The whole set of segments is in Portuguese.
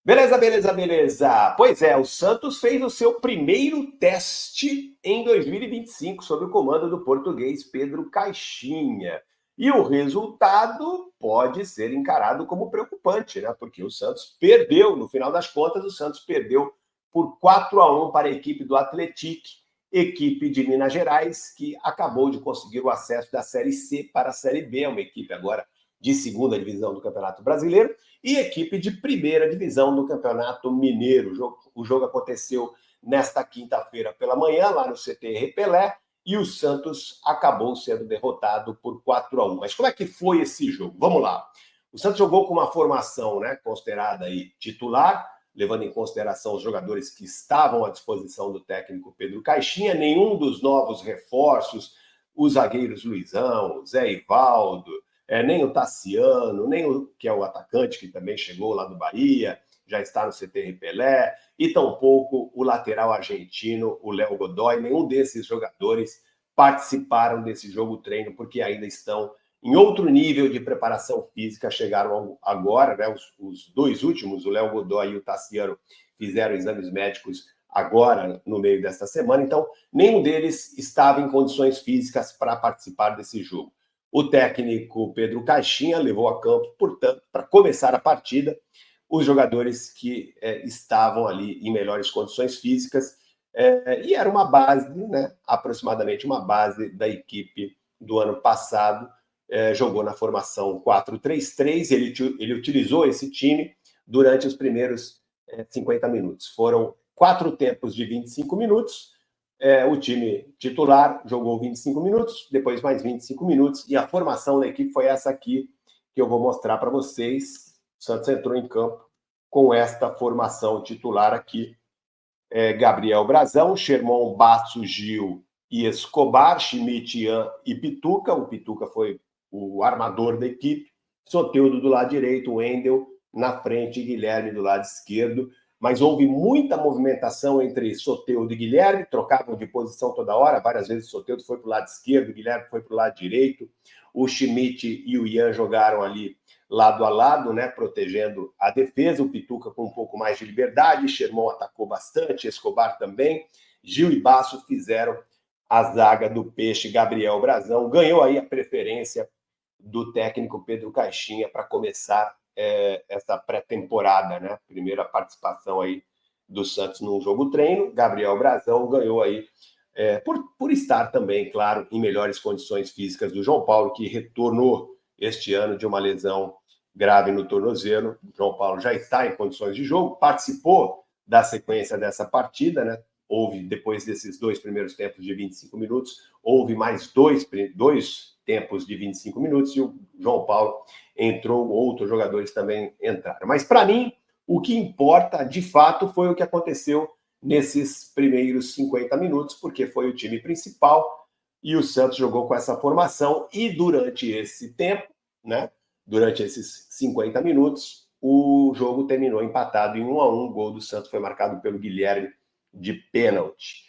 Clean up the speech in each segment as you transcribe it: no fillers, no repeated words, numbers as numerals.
Beleza, beleza, beleza. Pois é, o Santos fez o seu primeiro teste em 2025 sob o comando do português Pedro Caixinha. E o resultado pode ser encarado como preocupante, né? Porque o Santos perdeu, no final das contas, o Santos perdeu por 4-1 para a equipe do Atlético, equipe de Minas Gerais, que acabou de conseguir o acesso da Série C para a Série B, uma equipe agora de segunda divisão do Campeonato Brasileiro e equipe de primeira divisão do Campeonato Mineiro. O jogo aconteceu nesta quinta-feira pela manhã, lá no CT Pelé, e o Santos acabou sendo derrotado por 4-1. Mas como é que foi esse jogo? Vamos lá. O Santos jogou com uma formação, né, considerada aí titular, levando em consideração os jogadores que estavam à disposição do técnico Pedro Caixinha, nenhum dos novos reforços, os zagueiros Luizão, Zé Ivaldo, nem o Tassiano, nem o que é o atacante, que também chegou lá do Bahia, já está no CT Pelé, e tampouco o lateral argentino, o Léo Godoy. Nenhum desses jogadores participaram desse jogo treino, porque ainda estão em outro nível de preparação física. Chegaram agora, né, os dois últimos, o Léo Godoy e o Tassiano, fizeram exames médicos agora, no meio desta semana, então nenhum deles estava em condições físicas para participar desse jogo. O técnico Pedro Caixinha levou a campo, portanto, para começar a partida, os jogadores que estavam ali em melhores condições físicas, e era uma base, né, aproximadamente uma base da equipe do ano passado. Jogou na formação 4-3-3, ele utilizou esse time durante os primeiros 50 minutos. Foram 4 tempos de 25 minutos, o time titular jogou 25 minutos, depois mais 25 minutos, e a formação da equipe foi essa aqui, que eu vou mostrar para vocês. O Santos entrou em campo com esta formação titular aqui. Gabriel Brazão, Sherman, Basso, Gil e Escobar, Schmidt, Ian e Pituca. O Pituca foi o armador da equipe. Soteldo do lado direito, Wendel na frente, Guilherme do lado esquerdo. Mas houve muita movimentação entre Soteldo e Guilherme, trocavam de posição toda hora, várias vezes Soteldo foi para o lado esquerdo, Guilherme foi para o lado direito, o Schmidt e o Ian jogaram ali lado a lado, né, protegendo a defesa, o Pituca com um pouco mais de liberdade, Sherman atacou bastante, Escobar também, Gil e Basso fizeram a zaga do Peixe. Gabriel Brazão ganhou aí a preferência do técnico Pedro Caixinha para começar essa pré-temporada, né? Primeira participação aí do Santos num jogo treino. Gabriel Brazão ganhou aí por estar também, claro, em melhores condições físicas do João Paulo, que retornou este ano de uma lesão grave no tornozelo. O João Paulo já está em condições de jogo, participou da sequência dessa partida, né? Houve, depois desses 2 primeiros tempos de 25 minutos, houve mais dois tempos de 25 minutos, e o João Paulo entrou, outros jogadores também entraram. Mas, para mim, o que importa, de fato, foi o que aconteceu nesses primeiros 50 minutos, porque foi o time principal, e o Santos jogou com essa formação, e durante esse tempo, né, durante esses 50 minutos, o jogo terminou empatado em 1-1. O gol do Santos foi marcado pelo Guilherme de pênalti.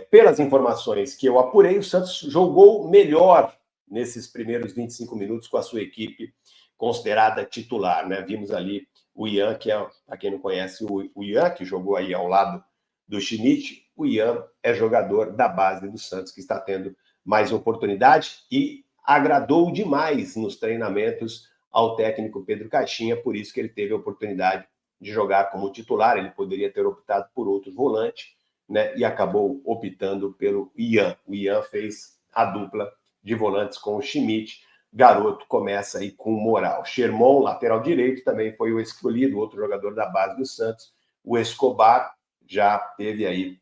Pelas informações que eu apurei, o Santos jogou melhor nesses primeiros 25 minutos com a sua equipe considerada titular, né? Vimos ali o Ian, que é, para quem não conhece, o Ian, que jogou aí ao lado do Schmidt. O Ian é jogador da base do Santos, que está tendo mais oportunidade e agradou demais nos treinamentos ao técnico Pedro Caixinha, por isso que ele teve a oportunidade de jogar como titular. Ele poderia ter optado por outro volante, né, e acabou optando pelo Ian. O Ian fez a dupla de volantes com o Schmidt. Garoto começa aí com moral. Sherman, lateral direito, também foi o escolhido, outro jogador da base do Santos. O Escobar já teve aí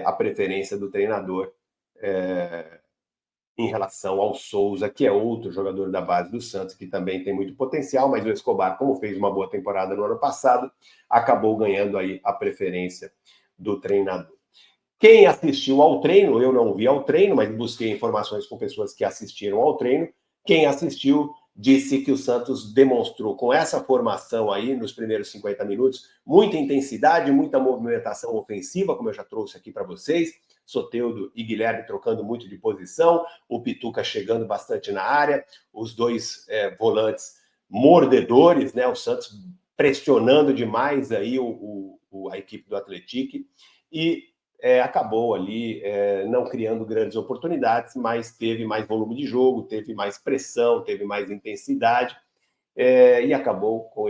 a preferência do treinador em relação ao Souza, que é outro jogador da base do Santos, que também tem muito potencial, mas o Escobar, como fez uma boa temporada no ano passado, acabou ganhando aí a preferência do treinador. Quem assistiu ao treino, eu não vi ao treino, mas busquei informações com pessoas que assistiram ao treino. Quem assistiu disse que o Santos demonstrou com essa formação aí nos primeiros 50 minutos muita intensidade, muita movimentação ofensiva, como eu já trouxe aqui para vocês. Soteldo e Guilherme trocando muito de posição, o Pituca chegando bastante na área, os dois volantes mordedores, né? O Santos pressionando demais aí a equipe do Atlético e acabou ali não criando grandes oportunidades, mas teve mais volume de jogo, teve mais pressão, teve mais intensidade e acabou com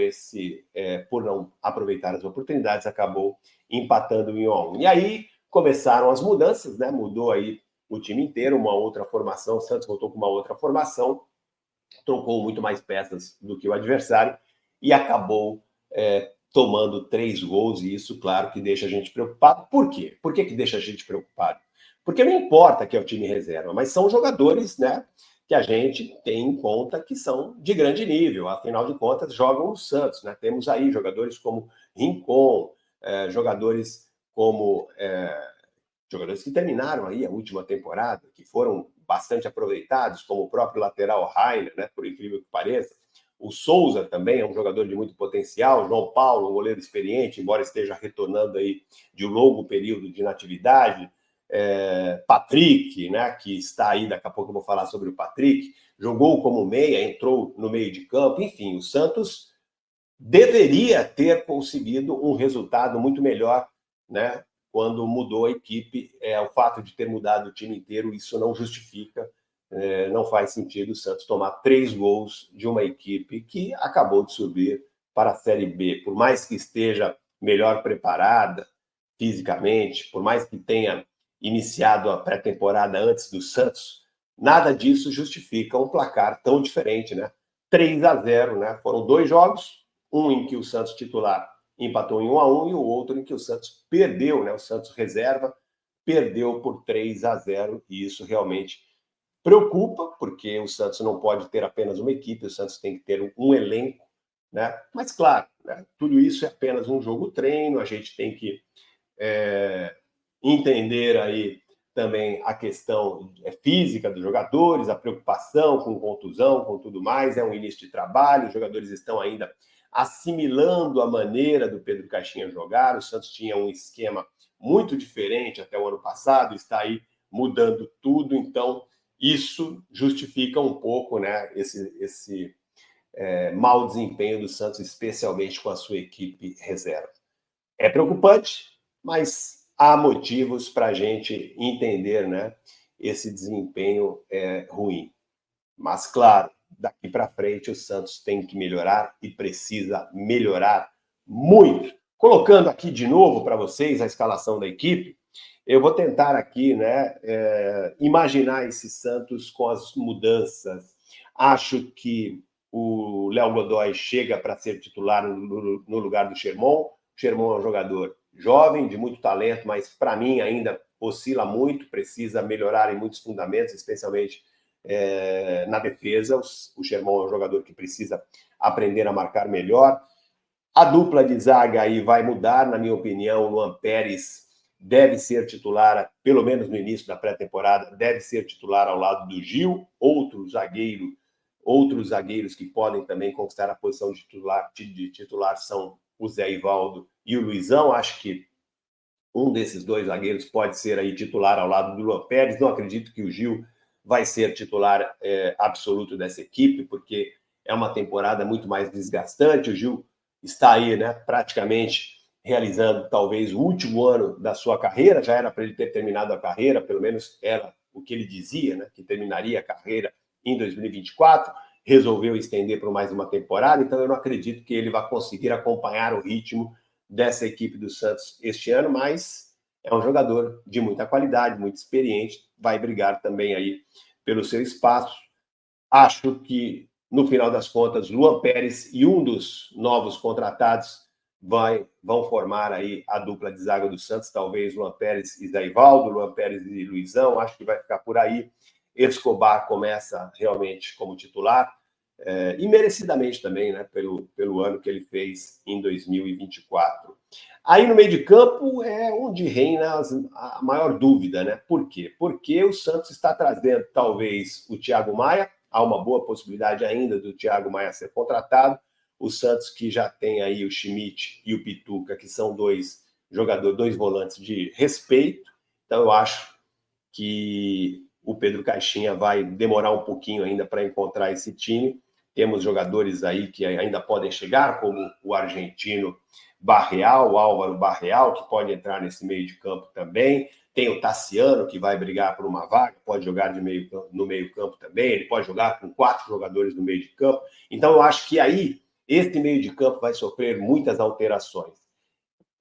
por não aproveitar as oportunidades, acabou empatando em 1-1. E aí começaram as mudanças, né? Mudou aí o time inteiro, uma outra formação, o Santos voltou com uma outra formação, trocou muito mais peças do que o adversário e acabou tomando 3 gols, e isso, claro, que deixa a gente preocupado. Por quê? Por que deixa a gente preocupado? Porque não importa que é o time reserva, mas são jogadores, né, que a gente tem em conta que são de grande nível, afinal de contas, jogam no Santos, né? Temos aí jogadores como Rincon, jogadores como jogadores que terminaram aí a última temporada, que foram bastante aproveitados, como o próprio lateral Rainer, né, por incrível que pareça. O Souza também é um jogador de muito potencial. João Paulo, um goleiro experiente, embora esteja retornando aí de um longo período de inatividade. Patrick, né, que está aí, daqui a pouco eu vou falar sobre o Patrick, jogou como meia, entrou no meio de campo. Enfim, o Santos deveria ter conseguido um resultado muito melhor, né, quando mudou a equipe. O fato de ter mudado o time inteiro, isso não justifica, não faz sentido o Santos tomar 3 gols de uma equipe que acabou de subir para a Série B. Por mais que esteja melhor preparada fisicamente, por mais que tenha iniciado a pré-temporada antes do Santos, nada disso justifica um placar tão diferente, né? 3-0, né? Foram 2 jogos, um em que o Santos titular empatou em 1-1 e o outro em que o Santos perdeu, né? O Santos reserva perdeu por 3-0 e isso realmente preocupa, porque o Santos não pode ter apenas uma equipe, o Santos tem que ter um elenco, né? Mas claro, né? Tudo isso é apenas um jogo treino, a gente tem que entender aí também a questão física dos jogadores, a preocupação com contusão, com tudo mais, é um início de trabalho, os jogadores estão ainda assimilando a maneira do Pedro Caixinha jogar. O Santos tinha um esquema muito diferente até o ano passado, está aí mudando tudo, então isso justifica um pouco, né, esse mau desempenho do Santos, especialmente com a sua equipe reserva. É preocupante, mas há motivos para a gente entender, né, esse desempenho ruim. Mas, claro, daqui para frente o Santos tem que melhorar e precisa melhorar muito. Colocando aqui de novo para vocês a escalação da equipe, eu vou tentar aqui, né, imaginar esse Santos com as mudanças. Acho que o Léo Godoy chega para ser titular no lugar do Sherman. O Sherman é um jogador jovem, de muito talento, mas para mim ainda oscila muito, precisa melhorar em muitos fundamentos, especialmente na defesa. O Sherman é um jogador que precisa aprender a marcar melhor. A dupla de zaga aí vai mudar, na minha opinião. O Luan Pérez deve ser titular, pelo menos no início da pré-temporada, deve ser titular ao lado do Gil. Outros zagueiros que podem também conquistar a posição de titular são o Zé Ivaldo e o Luizão. Acho que um desses 2 zagueiros pode ser aí titular ao lado do Luan Pérez. Não acredito que o Gil vai ser titular absoluto dessa equipe, porque é uma temporada muito mais desgastante. O Gil está aí, né, praticamente realizando talvez o último ano da sua carreira. Já era para ele ter terminado a carreira, pelo menos era o que ele dizia, né, que terminaria a carreira em 2024. Resolveu estender por mais uma temporada, então eu não acredito que ele vá conseguir acompanhar o ritmo dessa equipe do Santos este ano, mas é um jogador de muita qualidade, muito experiente, vai brigar também aí pelo seu espaço. Acho que, no final das contas, Luan Pérez e um dos novos contratados vão formar aí a dupla de zaga do Santos, talvez Luan Pérez e Zé Ivaldo, Luan Pérez e Luizão, acho que vai ficar por aí. Escobar começa realmente como titular, e merecidamente também, né, pelo ano que ele fez em 2024. Aí no meio de campo é onde reina a maior dúvida, né? Por quê? Porque o Santos está trazendo talvez o Thiago Maia, há uma boa possibilidade ainda do Thiago Maia ser contratado. O Santos, que já tem aí o Schmidt e o Pituca, que são 2 jogadores, 2 volantes de respeito. Então eu acho que o Pedro Caixinha vai demorar um pouquinho ainda para encontrar esse time, Temos jogadores aí que ainda podem chegar, como o argentino Barreal, o Álvaro Barreal, que pode entrar nesse meio de campo também. Tem o Tassiano, que vai brigar por uma vaga, pode jogar no meio campo também. Ele pode jogar com 4 jogadores no meio de campo. Então, eu acho que aí, esse meio de campo vai sofrer muitas alterações.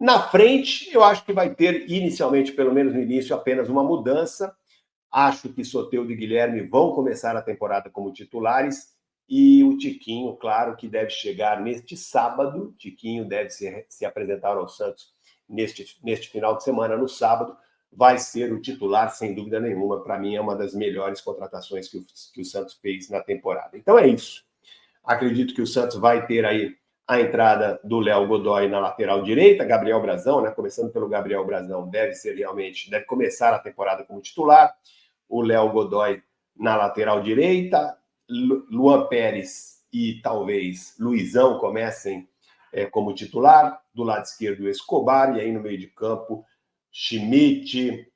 Na frente, eu acho que vai ter, inicialmente, pelo menos no início, apenas uma mudança. Acho que Soteldo e Guilherme vão começar a temporada como titulares e o Tiquinho, claro, que deve chegar neste sábado. Tiquinho deve se apresentar ao Santos neste final de semana, no sábado. Vai ser o titular, sem dúvida nenhuma. Para mim, é uma das melhores contratações que o Santos fez na temporada. Então é isso. Acredito que o Santos vai ter aí a entrada do Léo Godoy na lateral direita, Gabriel Brazão, né? Começando pelo Gabriel Brazão, deve começar a temporada como titular. O Léo Godoy na lateral direita, Luan Pérez e talvez Luizão comecem como titular, do lado esquerdo Escobar, e aí no meio de campo Schmidt,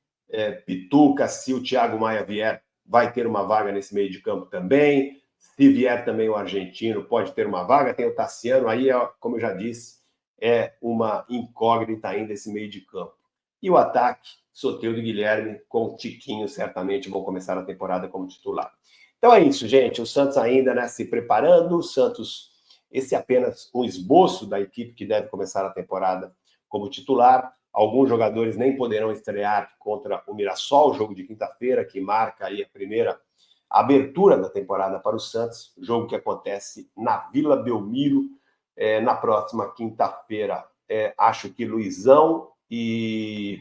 Pituca. Se o Thiago Maia vier, vai ter uma vaga nesse meio de campo também. Se vier também o argentino, pode ter uma vaga. Tem o Tassiano, aí, como eu já disse, é uma incógnita ainda esse meio de campo. E o ataque, Soteldo e Guilherme, com o Tiquinho, certamente vão começar a temporada como titular. Então é isso, gente. O Santos ainda, né, se preparando. O Santos, esse é apenas um esboço da equipe que deve começar a temporada como titular. Alguns jogadores nem poderão estrear contra o Mirassol, jogo de quinta-feira, que marca aí a primeira abertura da temporada para o Santos, jogo que acontece na Vila Belmiro, na próxima quinta-feira. Acho que Luizão e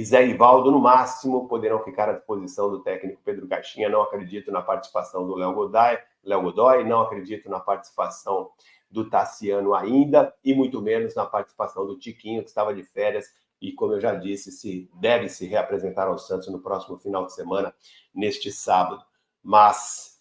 Zé Ivaldo, no máximo, poderão ficar à disposição do técnico Pedro Caixinha. Não acredito na participação do Léo Godoy, não acredito na participação do Tassiano ainda, e muito menos na participação do Tiquinho, que estava de férias e, como eu já disse, deve se reapresentar ao Santos no próximo final de semana, neste sábado. Mas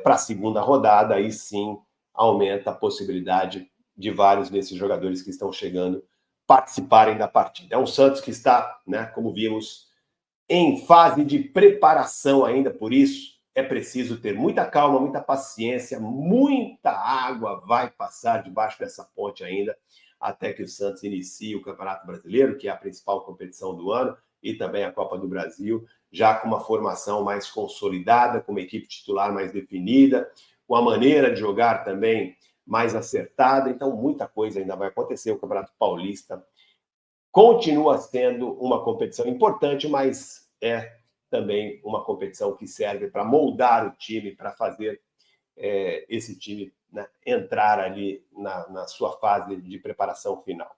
para a segunda rodada, aí sim aumenta a possibilidade de vários desses jogadores que estão chegando participarem da partida. É um Santos que está, né, como vimos, em fase de preparação ainda, por isso é preciso ter muita calma, muita paciência, muita água vai passar debaixo dessa ponte ainda, até que o Santos inicie o Campeonato Brasileiro, que é a principal competição do ano, e também a Copa do Brasil, já com uma formação mais consolidada, com uma equipe titular mais definida, com a maneira de jogar também mais acertada. Então, muita coisa ainda vai acontecer. O Campeonato Paulista continua sendo uma competição importante, mas é também uma competição que serve para moldar o time, para fazer esse time, né, entrar ali na sua fase de preparação final.